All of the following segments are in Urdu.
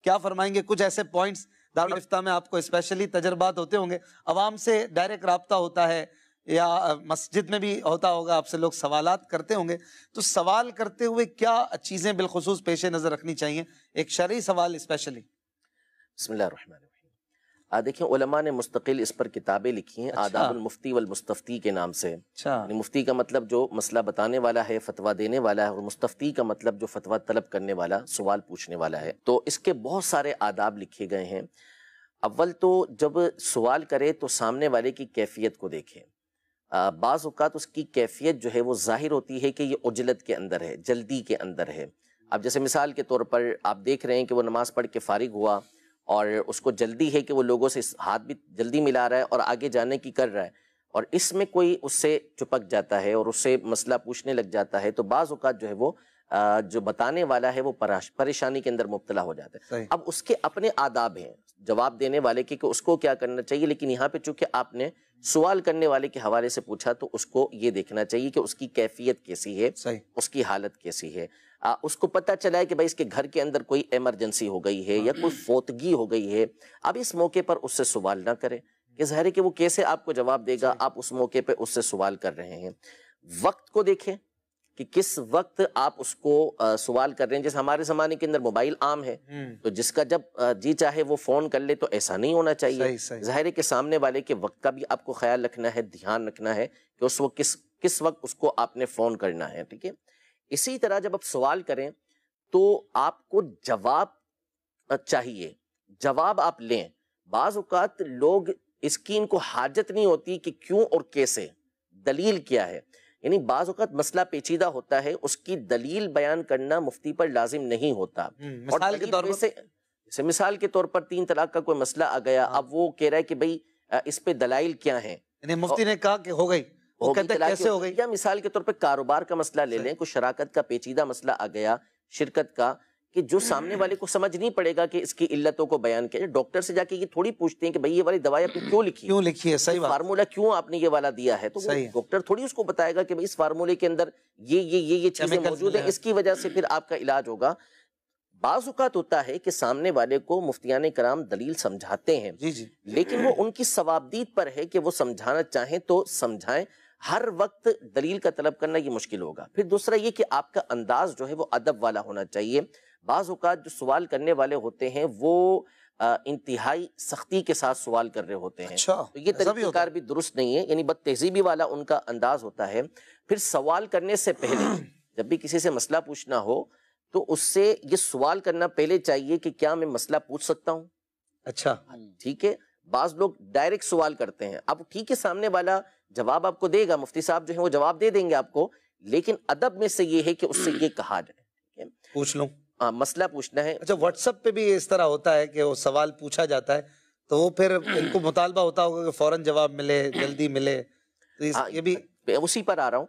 کیا فرمائیں گے؟ کچھ ایسے پوائنٹس دارالفتہ میں آپ کو اسپیشلی تجربات ہوتے ہوں گے، عوام سے ڈائریکٹ رابطہ ہوتا ہے یا مسجد میں بھی ہوتا ہوگا، آپ سے لوگ سوالات کرتے ہوں گے، تو سوال کرتے ہوئے کیا چیزیں بالخصوص پیش نظر رکھنی چاہیے، ایک شرعی سوال اسپیشلی؟ بسم اللہ الرحمن الرحیم۔ دیکھیں علماء نے مستقل اس پر کتابیں لکھی ہیں، آداب المفتی والمستفتی کے نام سے۔ یعنی مفتی کا مطلب جو مسئلہ بتانے والا ہے، فتویٰ دینے والا ہے، اور مستفتی کا مطلب جو فتویٰ طلب کرنے والا، سوال پوچھنے والا ہے۔ تو اس کے بہت سارے آداب لکھے گئے ہیں۔ اول تو جب سوال کرے تو سامنے والے کی کیفیت کو دیکھیں۔ بعض اوقات اس کی کیفیت جو ہے وہ ظاہر ہوتی ہے کہ یہ عجلت کے اندر ہے، جلدی کے اندر ہے۔ اب جیسے مثال کے طور پر آپ دیکھ رہے ہیں کہ وہ نماز پڑھ کے فارغ ہوا اور اس کو جلدی ہے کہ وہ لوگوں سے ہاتھ بھی جلدی ملا رہا ہے اور آگے جانے کی کر رہا ہے، اور اس میں کوئی اس سے چپک جاتا ہے اور اس سے مسئلہ پوچھنے لگ جاتا ہے، تو بعض اوقات جو ہے وہ جو بتانے والا ہے وہ پریشانی کے اندر مبتلا ہو جاتا ہے۔ اب اس کے اپنے آداب ہیں جواب دینے والے کے کہ اس کو کیا کرنا چاہیے، لیکن یہاں پہ چونکہ آپ نے سوال کرنے والے کے حوالے سے پوچھا تو اس کو یہ دیکھنا چاہیے کہ اس کی کیفیت کیسی ہے، اس کی حالت کیسی ہے۔ اس کو پتہ چلا ہے کہ بھائی اس کے گھر کے اندر کوئی ایمرجنسی ہو گئی ہے یا کوئی فوتگی ہو گئی ہے، اب اس موقع پر اس سے سوال نہ کریں کہ ظاہر ہے کہ وہ کیسے آپ کو جواب دے گا، آپ اس موقع پہ اس سے سوال کر رہے ہیں۔ وقت کو دیکھیں کہ کس وقت آپ اس کو سوال کر رہے ہیں۔ جیسے ہمارے زمانے کے اندر موبائل عام ہے، تو جس کا جب جی چاہے وہ فون کر لے، تو ایسا نہیں ہونا چاہیے۔ ظاہر ہے کہ سامنے والے کے وقت کا بھی آپ کو خیال رکھنا ہے، دھیان رکھنا ہے کہ اس وقت کس وقت اس کو آپ نے فون کرنا ہے، ٹھیک ہے۔ اسی طرح جب آپ سوال کریں تو آپ کو جواب چاہیے، جواب آپ لیں۔ بعض اوقات لوگ اس کی ان کو حاجت نہیں ہوتی کہ کیوں اور کیسے، دلیل کیا ہے۔ یعنی بعض اوقات مسئلہ پیچیدہ ہوتا ہے، اس کی دلیل بیان کرنا مفتی پر لازم نہیں ہوتا۔ مثال کے طور پر 3 طلاق کا کوئی مسئلہ آ گیا، اب وہ کہہ رہا ہے کہ بھئی اس پہ دلائل کیا ہیں، یعنی مفتی نے کہا کہ ہو گئی، وہ کہتے ہیں کیسے ہو گئی۔ یا مثال کے طور پر کاروبار کا مسئلہ لے لیں، کوئی شراکت کا پیچیدہ مسئلہ آ گیا، شرکت کا، کہ جو سامنے والے کو سمجھ نہیں پڑے گا کہ اس کی علتوں کو بیان کیا جائے۔ ڈاکٹر سے جا کے یہ تھوڑی پوچھتے ہیں کہ بھئی یہ والی دوائی آپ نے کیوں لکھی ہے، صحیح بات، فارمولہ کیوں آپ نے یہ والا دیا ہے، تو ڈاکٹر تھوڑی اس کو بتائے گا کہ بھئی اس فارمولے کے اندر یہ چیزیں موجود ہیں، اس کی وجہ سے پھر آپ کا علاج ہوگا۔ بعض اوقات ہوتا ہے کہ سامنے والے کو مفتیان کرام دلیل سمجھاتے ہیں، لیکن وہ ان کی صوابدید پر ہے کہ وہ سمجھانا چاہیں تو سمجھائیں۔ ہر وقت دلیل کا طلب کرنا یہ مشکل ہوگا۔ پھر دوسرا یہ کہ آپ کا انداز جو ہے وہ ادب والا ہونا چاہیے۔ بعض اوقات جو سوال کرنے والے ہوتے ہیں وہ انتہائی سختی کے ساتھ سوال کر رہے ہوتے ہیں، تو یہ طریقہ کار بھی درست نہیں ہے، یعنی بد تہذیبی والا ان کا انداز ہوتا ہے۔ پھر سوال کرنے سے پہلے جب بھی کسی سے مسئلہ پوچھنا ہو تو اس سے یہ سوال کرنا پہلے چاہیے کہ کیا میں مسئلہ پوچھ سکتا ہوں؟ اچھا ٹھیک ہے۔ بعض لوگ ڈائریکٹ سوال کرتے ہیں، اب ٹھیک ہے سامنے والا جواب آپ کو دے گا، مفتی صاحب جو ہیں وہ جواب دے دیں گے آپ کو، لیکن ادب میں سے یہ ہے کہ اس سے یہ کہا جائے پوچھ لوں، مسئلہ پوچھنا ہے۔ اچھا واٹس ایپ پہ بھی اس طرح ہوتا ہے کہ وہ سوال پوچھا جاتا ہے تو وہ پھر ان کو مطالبہ ہوتا ہوگا کہ فوراً جواب ملے، جلدی ملے، تو یہ بھی اسی پر آ رہا ہوں۔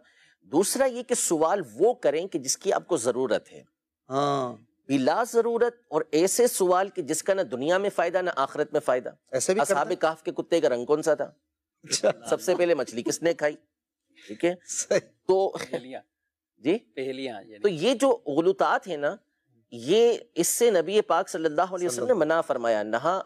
دوسرا یہ کہ سوال وہ کریں کہ جس کی آپ کو ضرورت ہے، بلا ضرورت اور ایسے سوال کہ جس کا نہ دنیا میں فائدہ نہ آخرت میں فائدہ۔ اصحاب کہف کے کتے کا رنگ کون سا تھا؟ سب سے پہلے مچھلی کس نے کھائی؟ ٹھیک ہے، تو جی تو یہ جو غلطات ہیں نا، یہ اس سے نبی پاک صلی اللہ علیہ وسلم نے منع فرمایا، نہا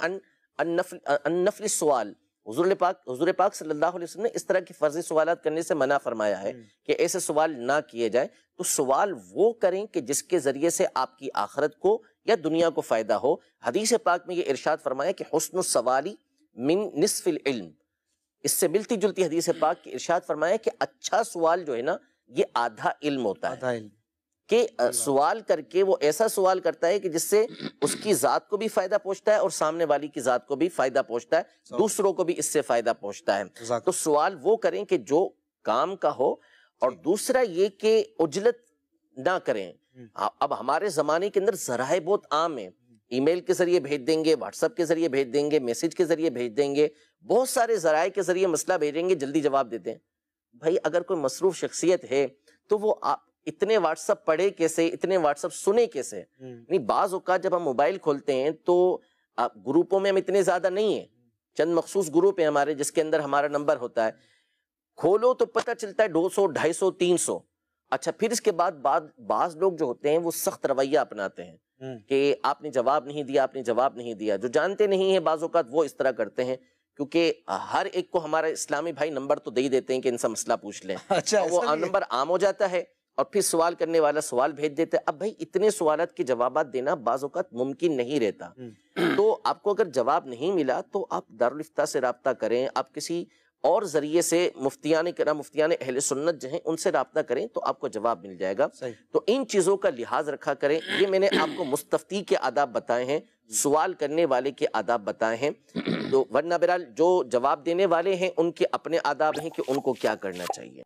ان نفل السوال۔ حضور پاک صلی اللہ علیہ وسلم نے اس طرح کی فرضی سوالات کرنے سے منع فرمایا ہے کہ ایسے سوال نہ کیے جائیں۔ تو سوال وہ کریں کہ جس کے ذریعے سے آپ کی آخرت کو یا دنیا کو فائدہ ہو۔ حدیث پاک میں یہ ارشاد فرمایا کہ حسن السوالی من نصف العلم، اس سے ملتی جلتی حدیث پاک کی ارشاد فرمایا کہ اچھا سوال جو ہے نا یہ آدھا علم ہوتا ہے، کہ سوال کر کے وہ ایسا سوال کرتا ہے کہ جس سے اس کی ذات کو بھی فائدہ پہنچتا ہے اور سامنے والی کی ذات کو بھی فائدہ پہنچتا ہے، دوسروں کو بھی اس سے فائدہ پہنچتا ہے۔ تو سوال وہ کریں کہ جو کام کا ہو، اور دوسرا یہ کہ عجلت نہ کریں۔ اب ہمارے زمانے کے اندر ذرائع بہت عام ہیں، ای میل کے ذریعے بھیج دیں گے، واٹس ایپ کے ذریعے بھیج دیں گے، میسج کے ذریعے بھیج دیں گے، بہت سارے ذرائع کے ذریعے مسئلہ بھیجیں گے، جلدی جواب دیتے ہیں۔ بھائی اگر کوئی مصروف شخصیت ہے تو وہ اتنے واٹس ایپ پڑھے کیسے، اتنے واٹس ایپ سنے کیسے؟ نہیں، بعض اوقات جب ہم موبائل کھولتے ہیں تو گروپوں میں ہم اتنے زیادہ نہیں ہیں، چند مخصوص گروپ ہیں ہمارے جس کے اندر ہمارا نمبر ہوتا ہے، کھولو تو پتہ چلتا ہے 200 250 300۔ اچھا پھر اس کے بعد بعض لوگ جو ہوتے ہیں وہ سخت رویہ اپناتے ہیں، کہ آپ نے جواب نہیں دیا، آپ نے جواب نہیں دیا. جو جانتے نہیں ہیں بعض اوقات وہ اس طرح کرتے ہیں، کیونکہ ہر ایک کو ہمارا اسلامی بھائی نمبر تو دے ہی دیتے ہیں کہ ان سے مسئلہ پوچھ لیں. اچھا، وہ نمبر عام ہو جاتا ہے اور پھر سوال کرنے والا سوال بھیج دیتا ہے. اب بھائی اتنے سوالات کے جوابات دینا بعض اوقات ممکن نہیں رہتا. تو آپ کو اگر جواب نہیں ملا تو آپ دارالافتاء سے رابطہ کریں، آپ کسی اور ذریعے سے مفتیان اہل سنت جو ہیں ان سے رابطہ کریں تو آپ کو جواب مل جائے گا. تو ان چیزوں کا لحاظ رکھا کریں. یہ میں نے آپ کو مستفتی کے آداب بتائے ہیں، سوال کرنے والے کے آداب بتائے ہیں. تو ورنہ بہرحال جو جواب دینے والے ہیں ان کے اپنے آداب ہیں کہ ان کو کیا کرنا چاہیے.